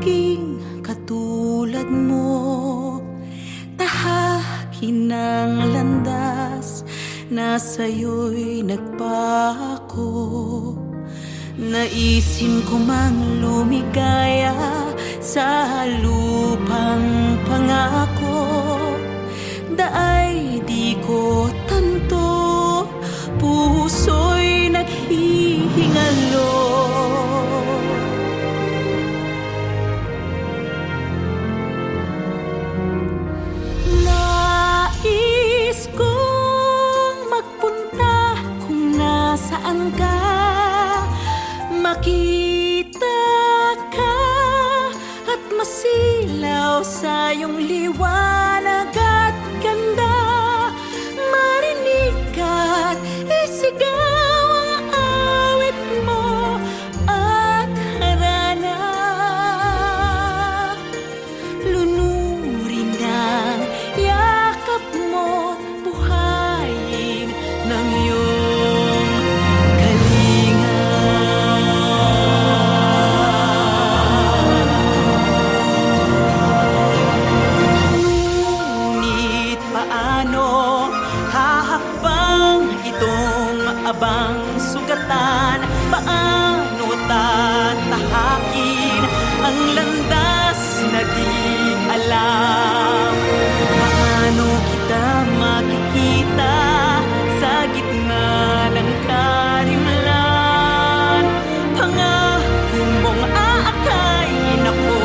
maging katulad mo. Tahakin ng landas na sa'yo'y nagpako. Naisin ko mang lumigaya sa lupang pangako. Daay di ko tanto, puso'y naghihingalo. Nais kong magpunta kung nasaan ka, makita ka at masilaw sa iyong liwanag at ganda. Marinig ka't isigaw ang awit mo at harana. Lunurin ang yakap mo, buhayin ng iyong kalinga. Ngunit paano hahakbang itong abang sugatan? Paano tatahakin ang landas na di alam? Paano kita makikita sa gitna ng karimlan? Pangako mong aakayin ako,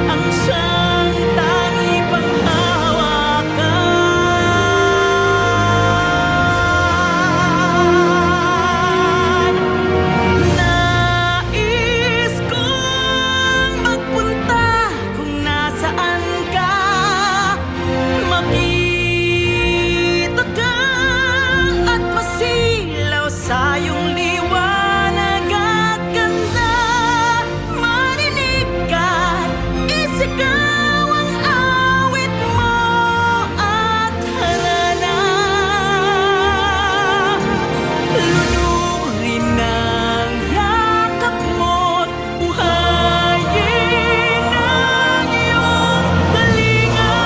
ang siyang tangi panghawakan. Nais kong magpunta kung nasaan ka, makita ka at masilaw sa iyong liwanag at ganda. Marinig ka, isigaw ang awit mo at harana. Lunurin ang yakap mo't buhayin ang iyong kalinga.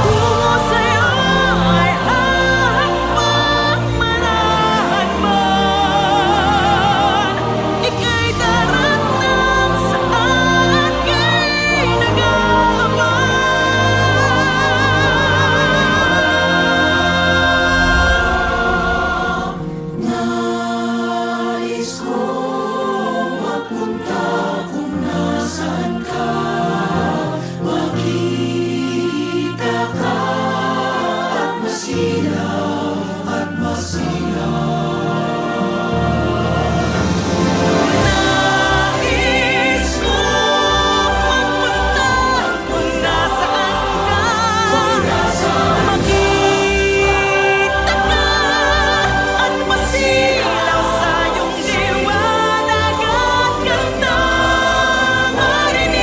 Tungo sa'yo ay hahakbang manahan man. Ika'y daratnang sa aking nag-aabang. Nais kong magpunta kung nasaan ka, makita ka at masilaw at nais kong magpunta kung nasaan ka, makita ka at masilaw sa iyong liwanag at ganda. Marinig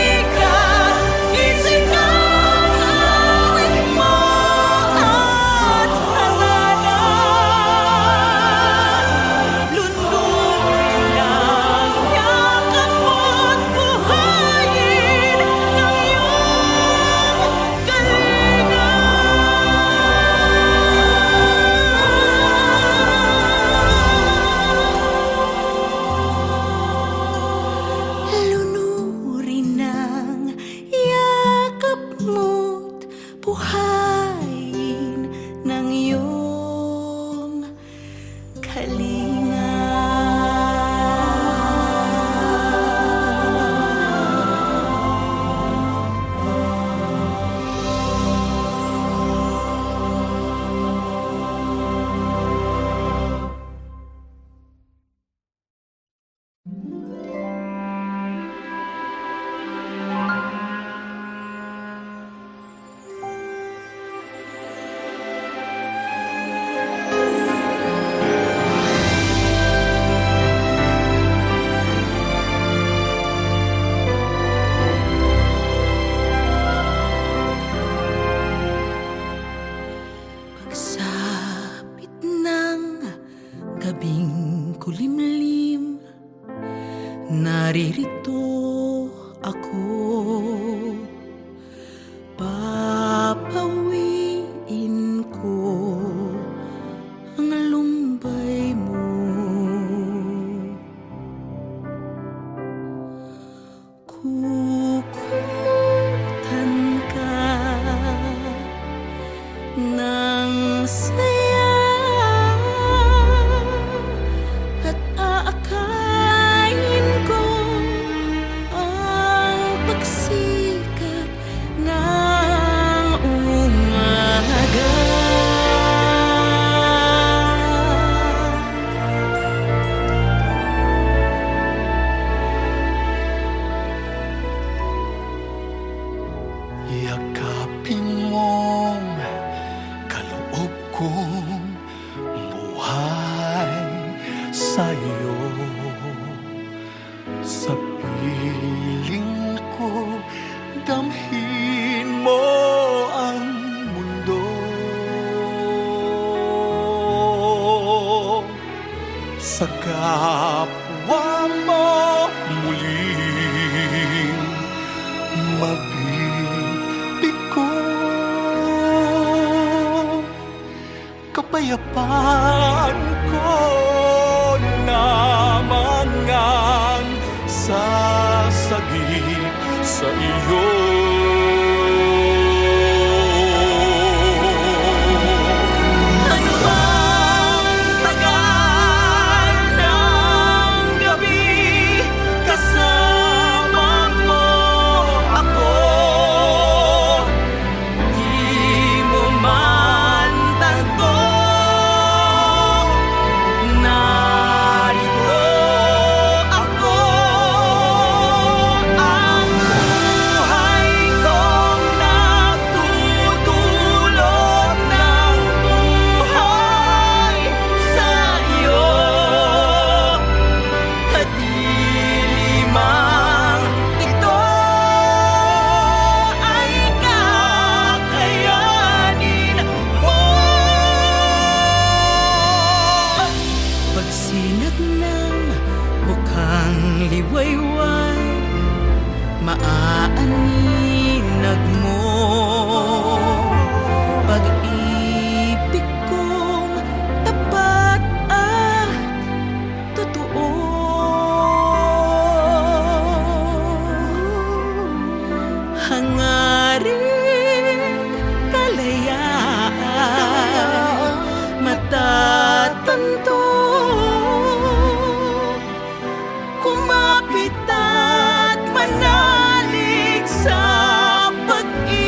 Naririto ako, papawiin ko ang lumbay mo. Kukumutan ka ng saya at aakayin ko ang pagsikat ng umaga. Yakapin mong kaloob kong buhay sa'yo. Sa piling ko, damhin mo ang mundo. Sa kapwa mo muling mabibig ko. Kapayapaan ko lamang ang sasagip sa iyo. Ano bang tagal ng gabi kasama mo ako? Di mo man tanto, narito ako. Ang buhay kong nagtutulog ng buhay sa iyo. Kadilimang ito ay kakayanin mo. Pagsinag ng mukhang liwayway, maaaninag mo. Pag-ibig kong tapat at totoo. Hangaring kalayaan matatanto. Kumapit at manalig sa pag-ibig.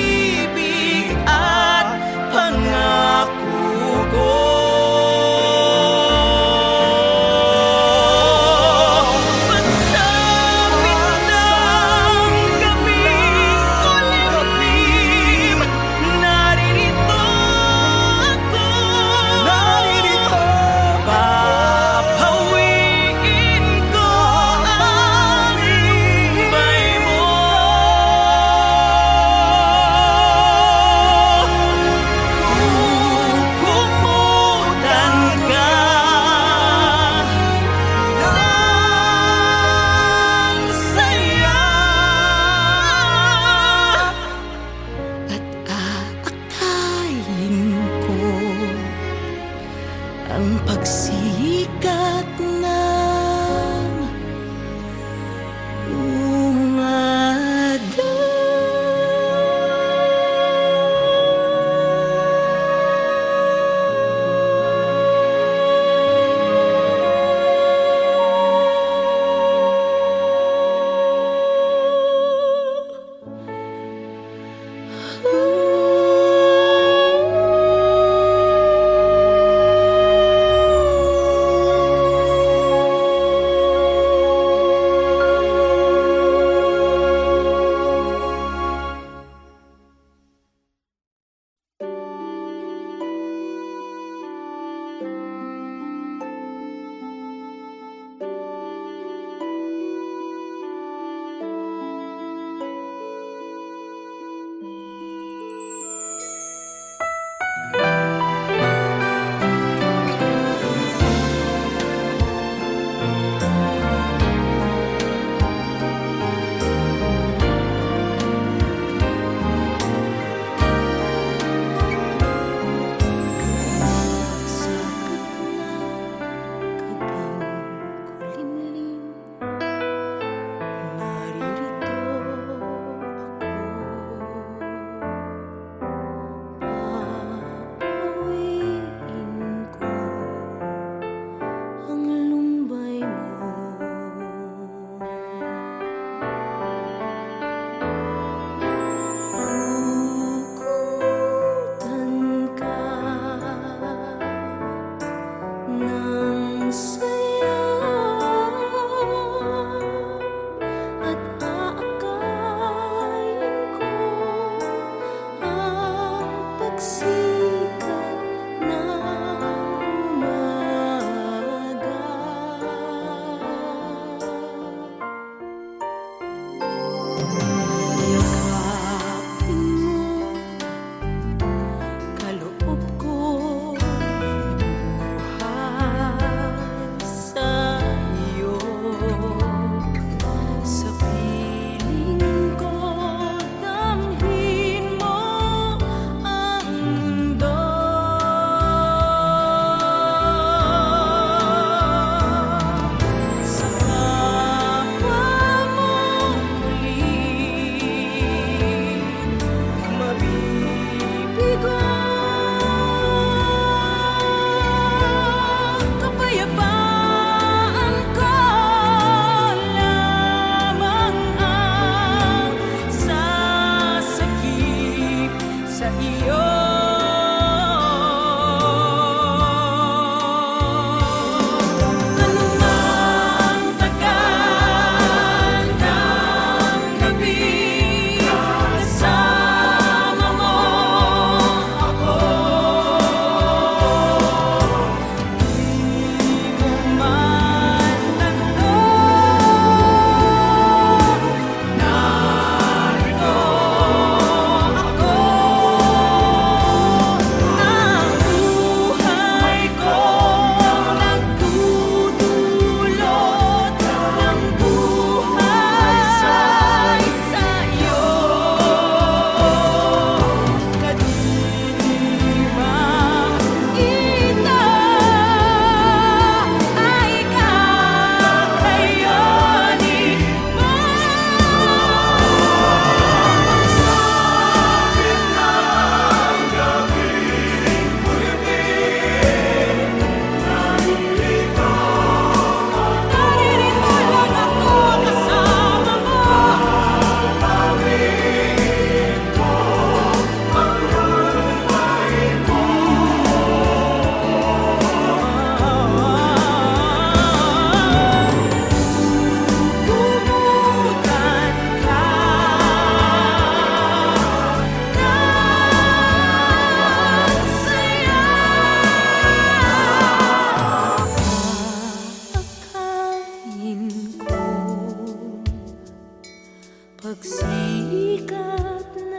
pagsikat ng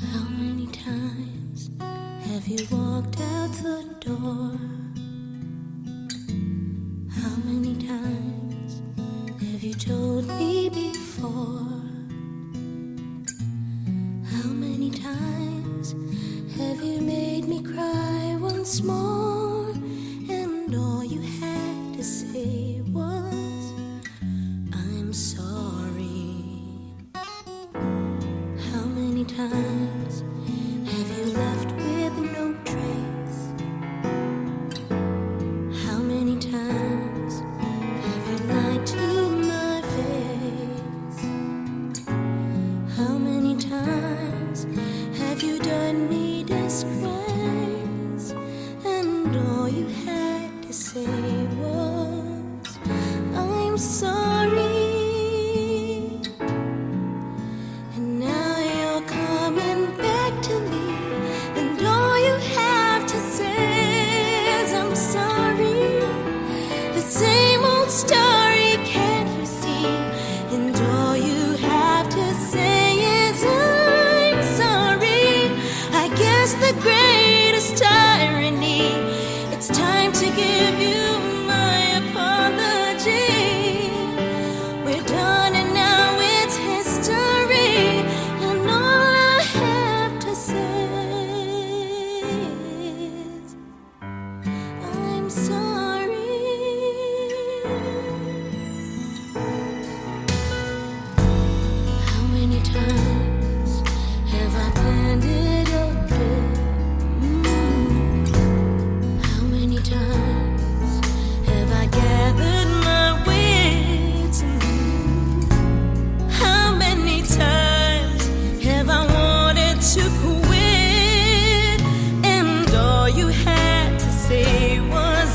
How many times have you walked out the door? How many times have you told me before? How many times have you made me cry once more? And all you had to say was, I'm sorry. How many times have you left with no trace? How many times have you lied to my face? How many times have you done me disgrace? And all you had to say was, I'm sorry. And now you're coming back to me, and all you have to say is I'm sorry. The same old story, can't you see? And all you have to say is I'm sorry. I guess the greatest irony, it's time to give you my apology. We're done and now it's history, and all I have to say is I'm sorry. How many times have I planned it okay? How many times have I gathered my wits? How many times have I wanted to quit? And all you had to say was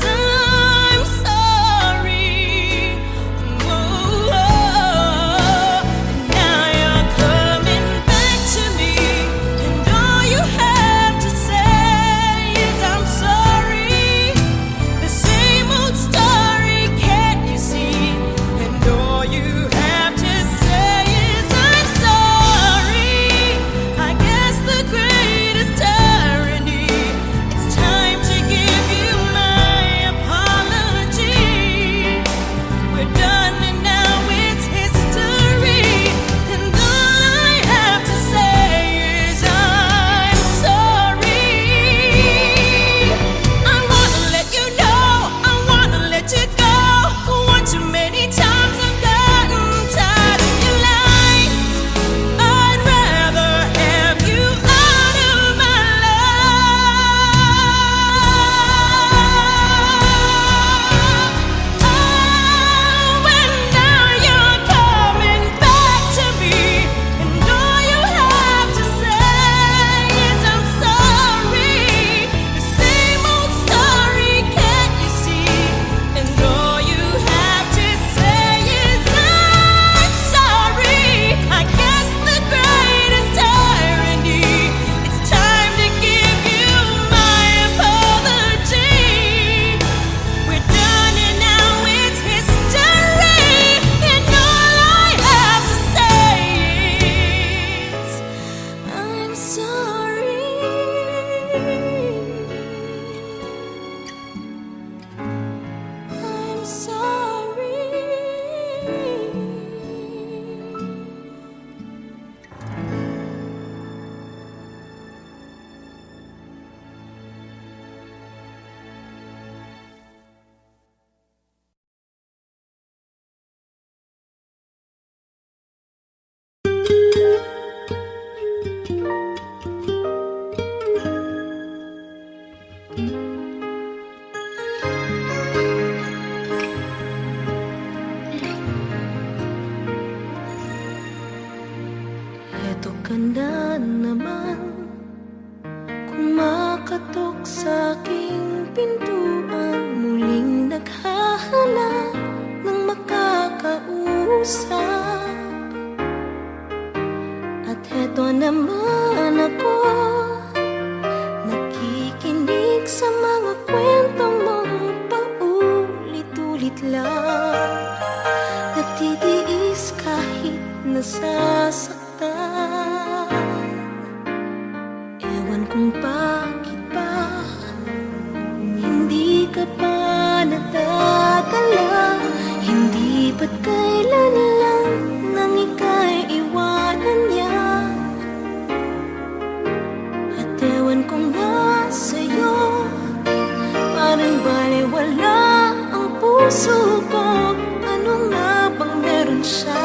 nang balewala ang puso ko. Ano nga bang meron siya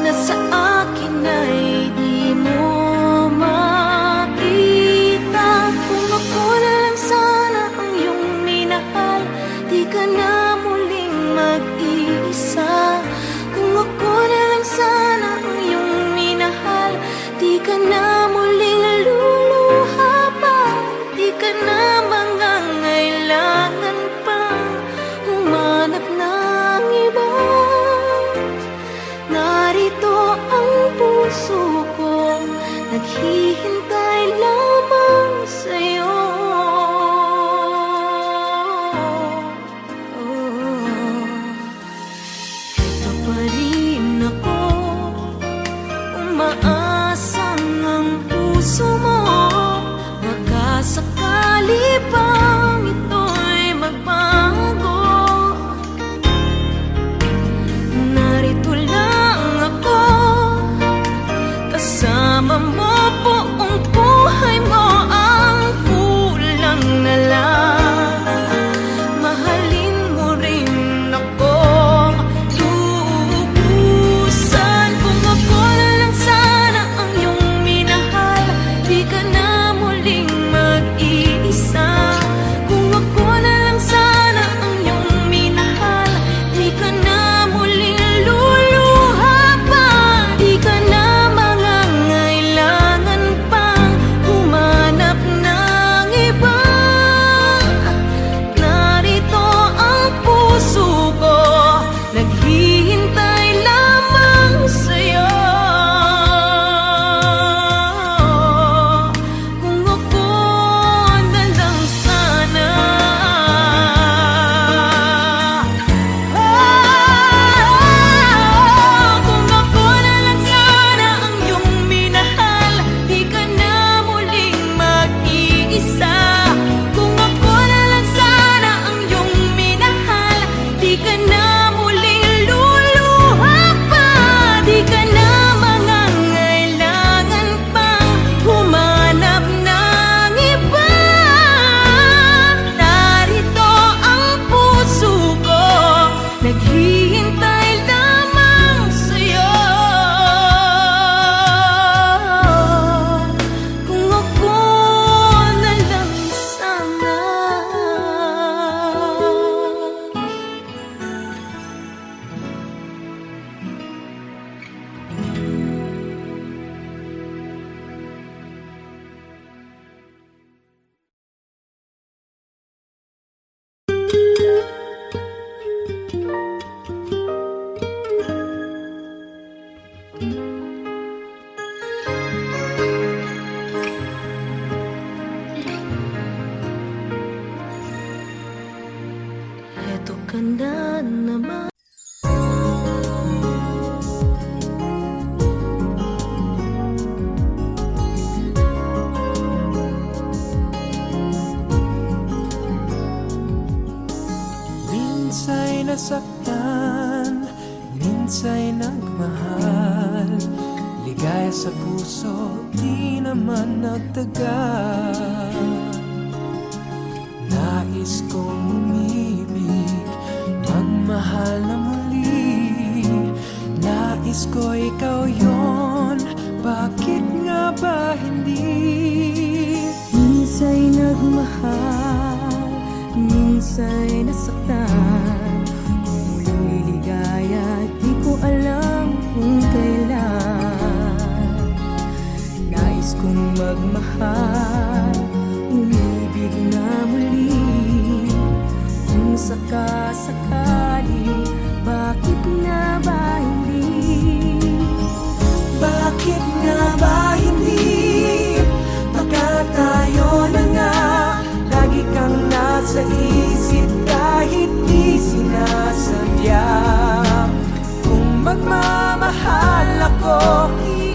na sa akin ay di mo makita? Kung ako na lang sana ang iyong minahal, di ka na muling mag-iisa. Kung ako na lang sana ang iyong minahal, di ka na muling luluha pa. Di ka na mangangailangan pang humanap ng iba. Narito ang puso ko, naghihintay lamang sa'yo. Ito pa rin ako, umaasang ang puso mo. Baka sakali pang ito'y magbago. Narito lang ako, kasama mo buong buhay mo. Ang kulang na lang, mahalin mo rin ako lubusan. Kung ako na lang sana ang iyong minahal, di ka na muling mag-iisa. Kung ako na lang sana ang iyong minahal, di ka na muling luluha pa. Di ka na mangangailangan pang humanap ng iba. Narito ang puso ko, naghihintay lamang sa'yo. Kung ako na lang sana, kung ako na lang sana ang iyong minahal, di ka na muling mag-iisa. Kung ako na lang sana ang iyong minahal, di ka na muling luluha pa. Di ka na mangangailangan pang humanap ng iba. Narito ang puso ko, naghihintay lamang sa'yo. Kung ako na lang sana. Eto ka na naman. Minsa'y nasaktan, minsa'y nagmahal. Ligaya sa puso, di naman nagtagal. Nais kong umibig, magmahal na muli. Nais ko ikaw yon, bakit nga ba hindi? Minsa'y nagmahal, minsa'y nasaktan. Kung muling liligaya, di ko alam kung kailan. Nais kong magmahal, umibig na muli. Kung sakasakali, bakit nga ba hindi? Bakit nga ba hindi? Baka tayo na nga, lagi kang nasa isip kahit di sinasadya. Kung magmamahal ako,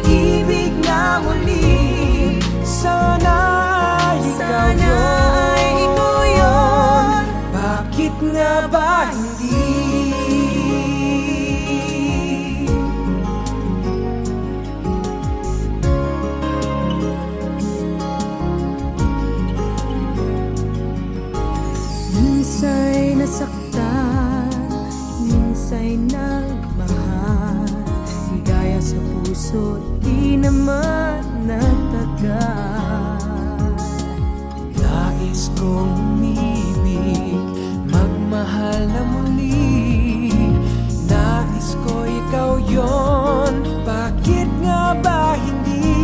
iibig na muli. Sana ikaw yun. Bakit nga ba hindi? nasaktan, minsa'y nagmahal, higaya sa puso, di naman nagtagal. Nais kong umibig, magmahal na muli, nais ko ikaw yon, bakit nga ba hindi?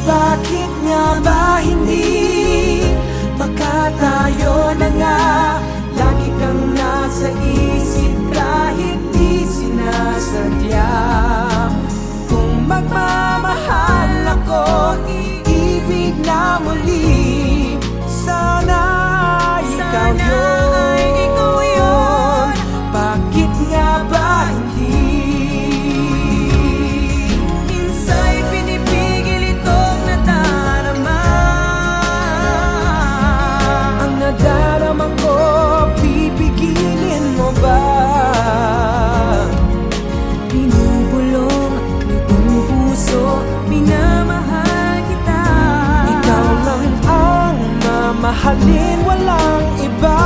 Bakit nga ba hindi? Baka tayo na nga, lagi kang nasa isip kahit di sinasadya. Kung magmamahal ako, iibig na muli, sana ikaw yun. Bakit nga ba hindi? Minsa'y pinipigil itong nadarama. Ang nadarama ko, pipigilin mo ba? Binubulong nitong puso, minamahal kita. Ikaw lang ang mamahalin, walang iba.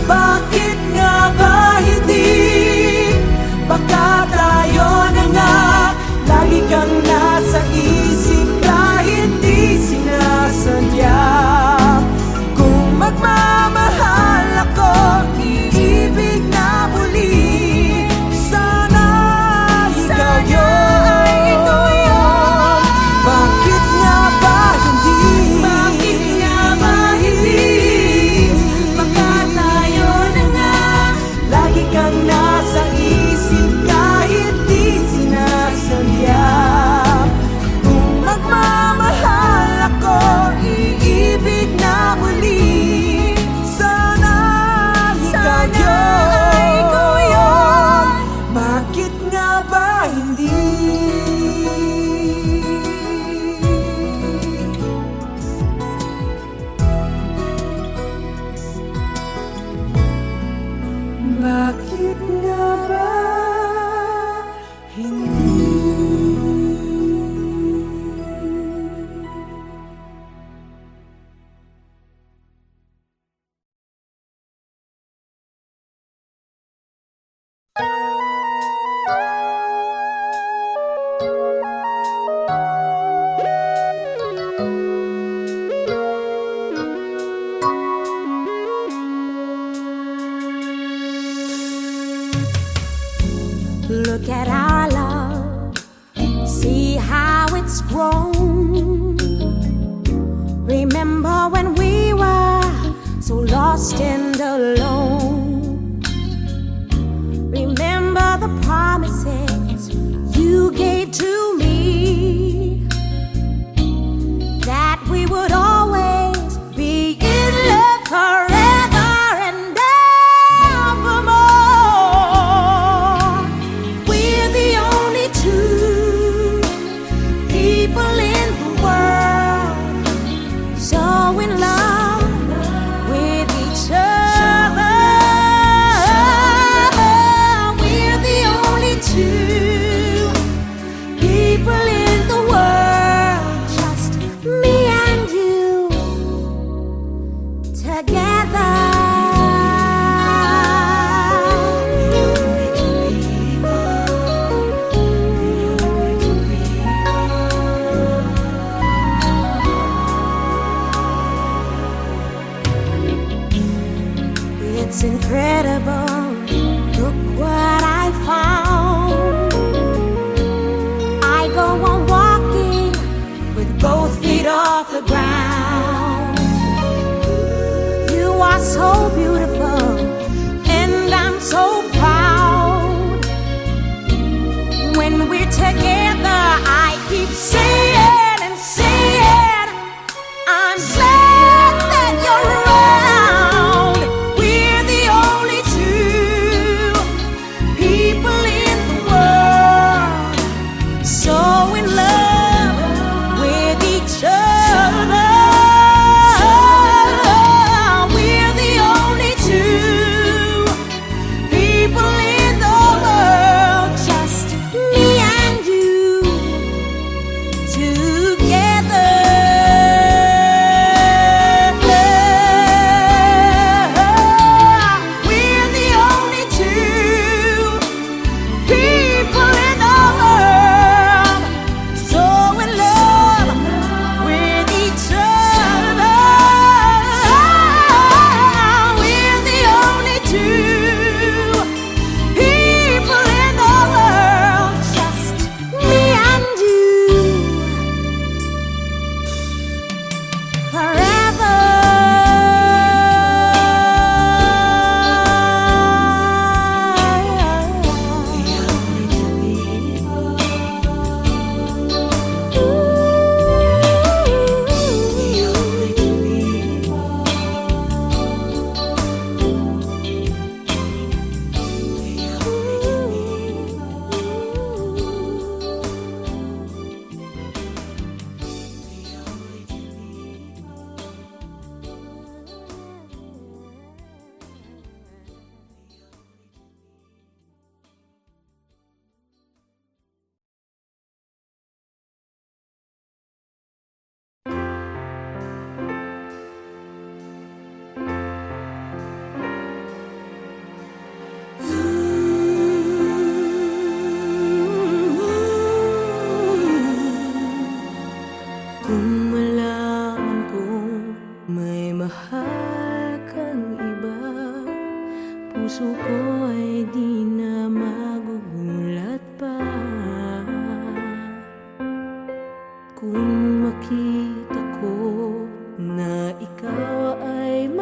Bakit nga ba hindi? Baka tayo na nga, lagi kang nasa isip kahit di sinasadya. Kung magmamahal ako, iibig na muli, sana ikaw yun. Bakit nga ba hindi? Bakit nga ba hindi? Baka tayo na nga, lagi kang nasa isip kahit di sinasadya. Kung magmamahal ako, iibig na muli, sana ikaw yun. Bakit nga ba hindi? Bakit nga ba hindi? Look at our love, see how it's grown. Remember when we were so lost and alone. Remember the promises you gave to me, that we would always be in love forever and evermore. We're the only two people in the world so in love with each other. We're the only two people in the world, just me and you together. It's incredible, look what I found. I go on walking with both feet off the ground. You are so beautiful, and I'm so proud. When we're together, I keep saying and saying, I'm glad that you're around. We're the only two people in the world so in love with each other. We're the only two people in the world, just me and you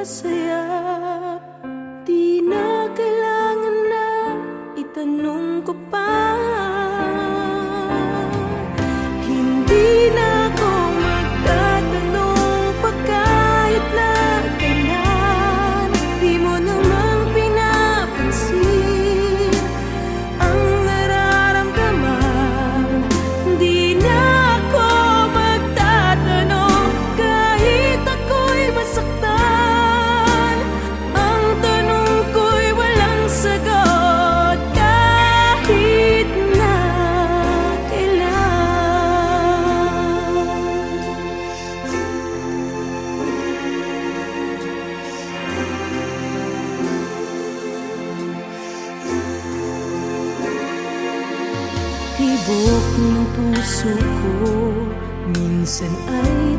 masaya. Di na kailangan na itanong ko pa. Hindi na ako magtatanong pa kahit na kailan. Di mo naman pinapansin ang nararamdaman. Di na ako magtatanong kahit ako'y masaktan. Ang tanong ko'y walang sagot kahit na kailan. Tibok ng puso ko minsan ay